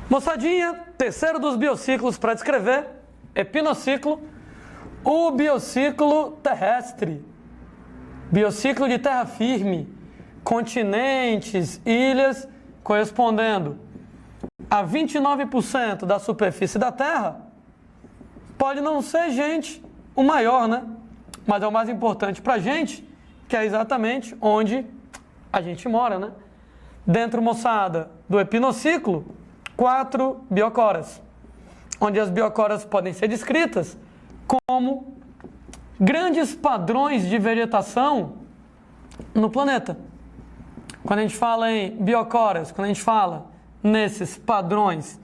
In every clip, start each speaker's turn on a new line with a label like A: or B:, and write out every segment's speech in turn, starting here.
A: Moçadinha, terceiro dos biociclos para descrever, epinociclo, o biociclo terrestre, biociclo de terra firme, continentes, ilhas, correspondendo a 29% da superfície da Terra. Pode não ser, gente, o maior, né? Mas é o mais importante para a gente, que é exatamente onde a gente mora, né? Dentro, moçada, do epinociclo, 4 biocoras, onde as biocoras podem ser descritas como grandes padrões de vegetação no planeta. Quando a gente fala em biocoras, quando a gente fala nesses padrões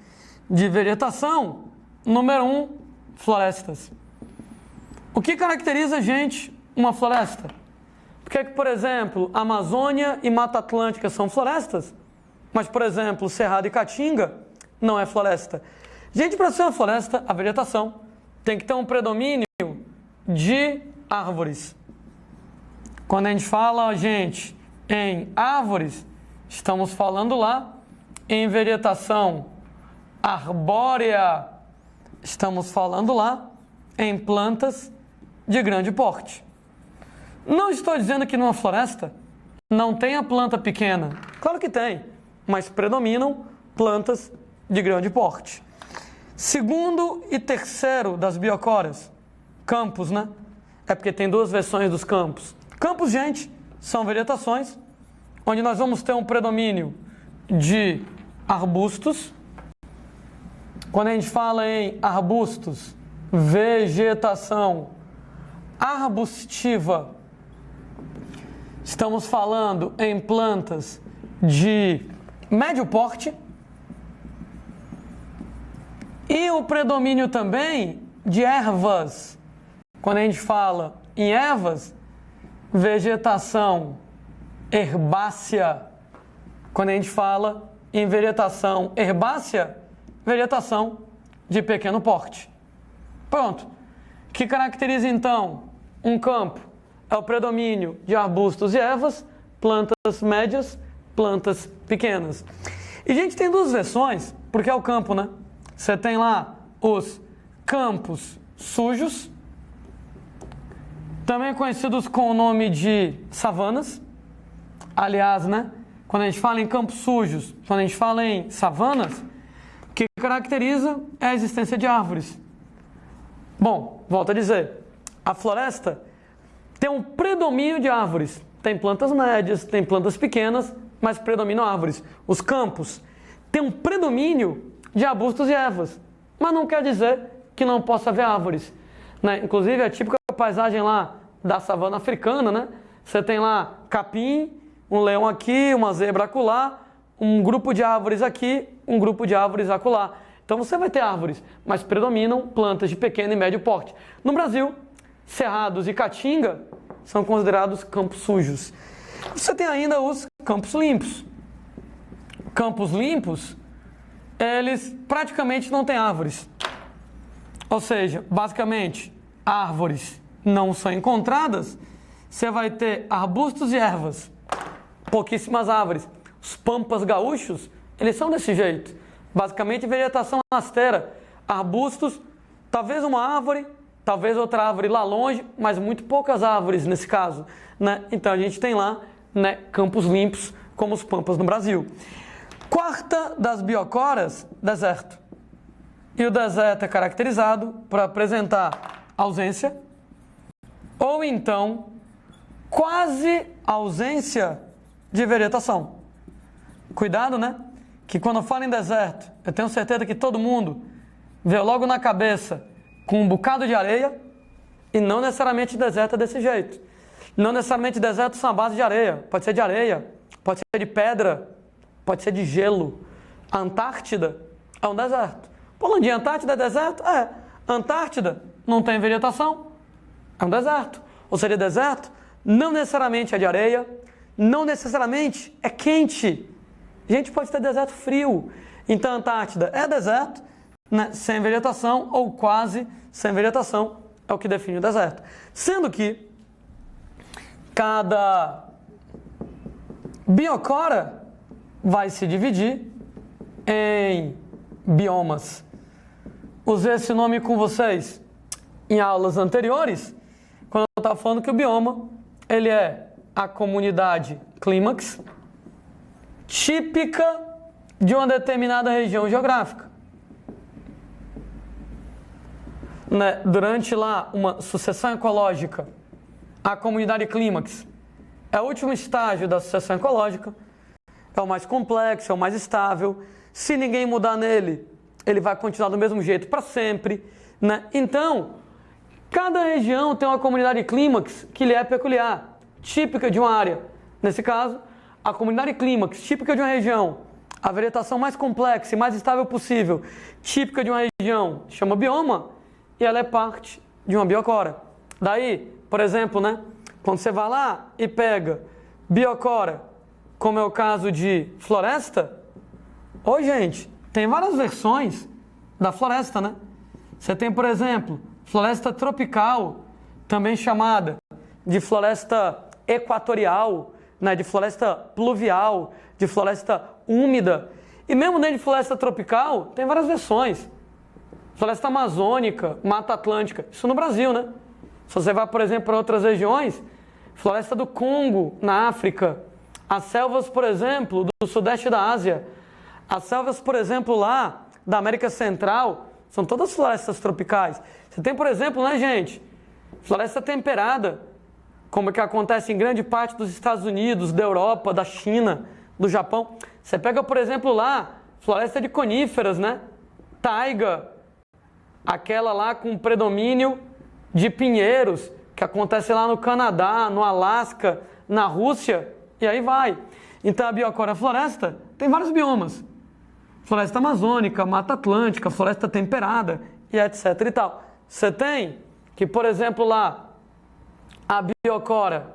A: de vegetação, número 1, florestas. O que caracteriza, gente, uma floresta? Por que, por exemplo, Amazônia e Mata Atlântica são florestas? Mas, por exemplo, Cerrado e Caatinga não é floresta. Gente, para ser uma floresta, a vegetação tem que ter um predomínio de árvores. Quando a gente fala, gente, em árvores, estamos falando lá em vegetação arbórea. Estamos falando lá em plantas de grande porte. Não estou dizendo que numa floresta não tenha planta pequena. Claro que tem, mas predominam plantas de grande porte. Segundo e terceiro das biocoras, campos, né? É porque tem duas versões dos campos. Campos, gente, são vegetações onde nós vamos ter um predomínio de arbustos. Quando a gente fala em arbustos, vegetação arbustiva, estamos falando em plantas de médio porte e o predomínio também de ervas. Quando a gente fala em ervas, vegetação herbácea. Quando a gente fala em vegetação herbácea, vegetação de pequeno porte. Pronto. O que caracteriza então um campo? É o predomínio de arbustos e ervas, plantas médias, plantas pequenas. E, gente, tem duas versões, porque é o campo, né? Você tem lá os campos sujos, também conhecidos com o nome de savanas. Aliás, né? Quando a gente fala em campos sujos, quando a gente fala em savanas, o que caracteriza é a existência de árvores. Bom, volto a dizer, a floresta tem um predomínio de árvores. Tem plantas médias, tem plantas pequenas, mas predominam árvores. Os campos têm um predomínio de arbustos e ervas, mas não quer dizer que não possa haver árvores, né? Inclusive, a típica paisagem lá da savana africana, né? Você tem lá capim, um leão aqui, uma zebra acolá, um grupo de árvores aqui, um grupo de árvores acolá. Então você vai ter árvores, mas predominam plantas de pequeno e médio porte. No Brasil, cerrados e caatinga são considerados campos sujos. Você tem ainda os campos limpos. Campos limpos, eles praticamente não têm árvores. Ou seja, basicamente, árvores não são encontradas, você vai ter arbustos e ervas, pouquíssimas árvores. Os pampas gaúchos, eles são desse jeito. Basicamente, vegetação rasteira, arbustos, talvez uma árvore, talvez outra árvore lá longe, mas muito poucas árvores nesse caso, né? Então a gente tem lá, né, campos limpos, como os pampas no Brasil. Quarta das biocoras, deserto. E o deserto é caracterizado por apresentar ausência ou então quase ausência de vegetação. Cuidado, né? Que quando eu falo em deserto, eu tenho certeza que todo mundo vê logo na cabeça com um bocado de areia, e não necessariamente deserto é desse jeito. Não necessariamente deserto são a base de areia. Pode ser de areia, pode ser de pedra, pode ser de gelo. A Antártida é um deserto. Polandinha, Antártida é deserto? É. Antártida não tem vegetação, é um deserto. Ou seja, deserto não necessariamente é de areia, não necessariamente é quente. A gente pode ter deserto frio. Então, a Antártida é deserto, né, sem vegetação ou quase sem vegetação, é o que define o deserto. Sendo que cada biocora vai se dividir em biomas. Usei esse nome com vocês em aulas anteriores, quando eu estava falando que o bioma, ele é a comunidade clímax típica de uma determinada região geográfica. Né? Durante lá uma sucessão ecológica, a comunidade clímax é o último estágio da sucessão ecológica, é o mais complexo, é o mais estável. Se ninguém mudar nele, ele vai continuar do mesmo jeito para sempre, né? Então, cada região tem uma comunidade clímax que lhe é peculiar, típica de uma área. Nesse caso, a comunidade clímax típica de uma região, a vegetação mais complexa e mais estável possível, típica de uma região, chama bioma, e ela é parte de uma biocora. Daí, por exemplo, né, quando você vai lá e pega biocora, como é o caso de floresta, gente, tem várias versões da floresta, né? Você tem, por exemplo, floresta tropical, também chamada de floresta equatorial, né? De floresta pluvial, de floresta úmida. E mesmo dentro de floresta tropical, tem várias versões. Floresta amazônica, Mata Atlântica, isso no Brasil, né? Se você vai, por exemplo, para outras regiões, floresta do Congo, na África, as selvas, por exemplo, do sudeste da Ásia, as selvas, por exemplo, lá da América Central, são todas florestas tropicais. Você tem, por exemplo, né, gente, floresta temperada, como que acontece em grande parte dos Estados Unidos, da Europa, da China, do Japão. Você pega, por exemplo, lá, floresta de coníferas, né? Taiga, aquela lá com predomínio de pinheiros, que acontece lá no Canadá, no Alasca, na Rússia, e aí vai. Então a biocora floresta tem vários biomas. Floresta amazônica, Mata Atlântica, floresta temperada e etc e tal. Você tem que, por exemplo, lá, a biocora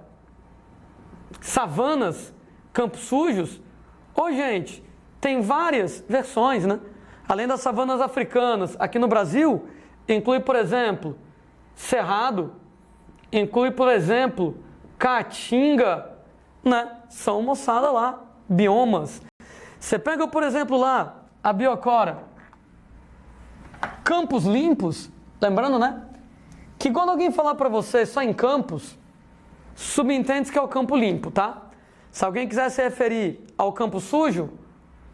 A: savanas, campos sujos, gente, tem várias versões, né? Além das savanas africanas, aqui no Brasil, inclui, por exemplo, cerrado, inclui, por exemplo, caatinga, né? São moçada lá, biomas. Você pega, por exemplo, lá, a biocora campos limpos, lembrando, né? Que quando alguém falar para você só em campos, subentende que é o campo limpo, tá? Se alguém quiser se referir ao campo sujo,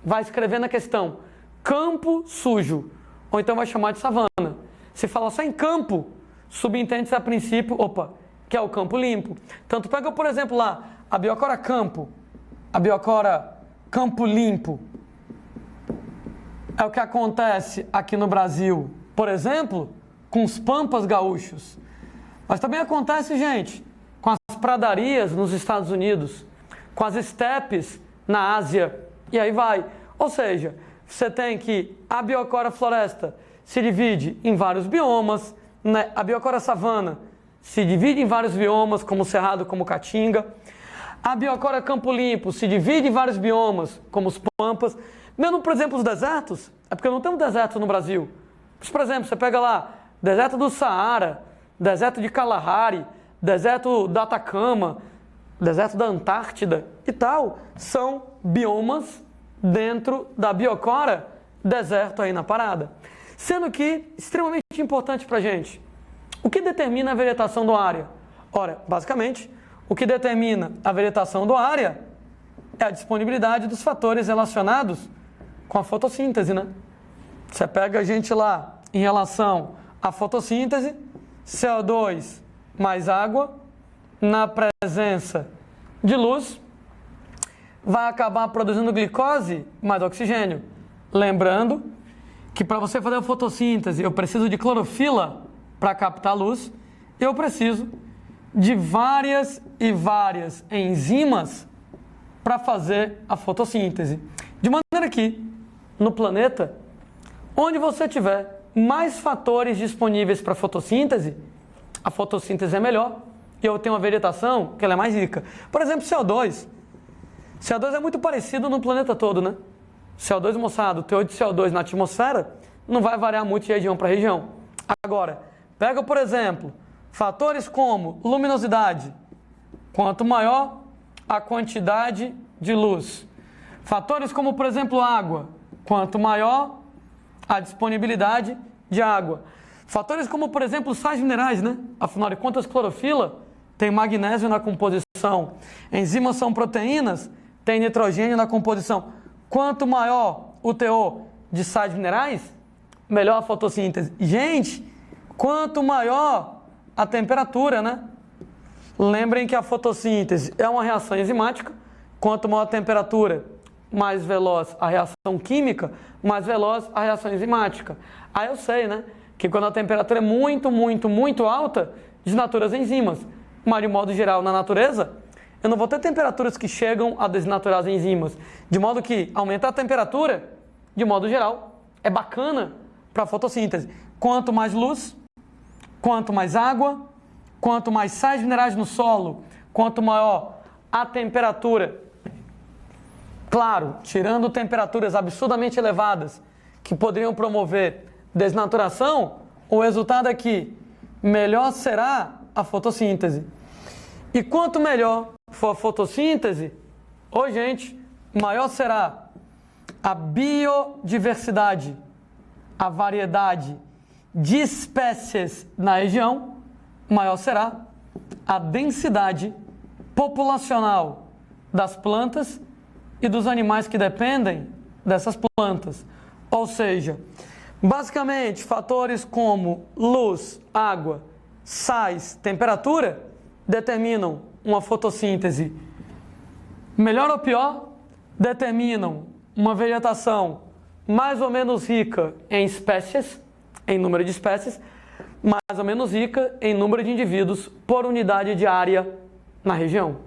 A: vai escrever na questão campo sujo, ou então vai chamar de savana. Se fala só em campo, subentende-se a princípio, que é o campo limpo. Tanto pega, por exemplo, lá, a biocora campo, a biocora campo limpo. É o que acontece aqui no Brasil, por exemplo, com os pampas gaúchos. Mas também acontece, gente, com as pradarias nos Estados Unidos, com as estepes na Ásia, e aí vai. Ou seja, você tem que a biocora floresta se divide em vários biomas, né? A biocora savana se divide em vários biomas, como o cerrado, como caatinga. A biocora campo limpo se divide em vários biomas, como os pampas. Mesmo, por exemplo, os desertos, é porque não temos deserto no Brasil. Mas, por exemplo, você pega lá, deserto do Saara, deserto de Kalahari, deserto da Atacama, deserto da Antártida e tal, são biomas dentro da biocora, deserto aí na parada. Sendo que, extremamente importante pra gente, o que determina a vegetação do área? Ora, basicamente, o que determina a vegetação do área é a disponibilidade dos fatores relacionados com a fotossíntese, né? Você pega a gente lá em relação à fotossíntese, CO2 mais água, na presença de luz, vai acabar produzindo glicose mais oxigênio. Lembrando que para você fazer a fotossíntese, eu preciso de clorofila para captar a luz, eu preciso de várias e várias enzimas para fazer a fotossíntese. De maneira que, no planeta, onde você tiver mais fatores disponíveis para fotossíntese, a fotossíntese é melhor e eu tenho uma vegetação que ela é mais rica. Por exemplo, CO2. CO2 é muito parecido no planeta todo, né? CO2, moçada, o teor de CO2 na atmosfera não vai variar muito de região para região. Agora, pega, por exemplo, fatores como luminosidade. Quanto maior a quantidade de luz. Fatores como, por exemplo, água. Quanto maior a disponibilidade de água. Fatores como, por exemplo, sais minerais, né? Afinal de contas, clorofila tem magnésio na composição. Enzimas são proteínas, tem nitrogênio na composição. Quanto maior o teor de sais minerais, melhor a fotossíntese. Gente, quanto maior a temperatura, né? Lembrem que a fotossíntese é uma reação enzimática. Quanto maior a temperatura, mais veloz a reação química, mais veloz a reação enzimática. Aí eu sei, né? Que quando a temperatura é muito alta, desnatura as enzimas. Mas, de modo geral, na natureza, eu não vou ter temperaturas que chegam a desnaturar as enzimas. De modo que aumentar a temperatura, de modo geral, é bacana para a fotossíntese. Quanto mais luz, quanto mais água, quanto mais sais minerais no solo, quanto maior a temperatura. Claro, tirando temperaturas absurdamente elevadas que poderiam promover desnaturação, o resultado é que melhor será a fotossíntese. E quanto melhor for a fotossíntese, gente, maior será a biodiversidade, a variedade de espécies na região, maior será a densidade populacional das plantas e dos animais que dependem dessas plantas. Ou seja, basicamente, fatores como luz, água, sais, temperatura determinam uma fotossíntese melhor ou pior, determinam uma vegetação mais ou menos rica em espécies, em número de espécies, mais ou menos rica em número de indivíduos por unidade de área na região.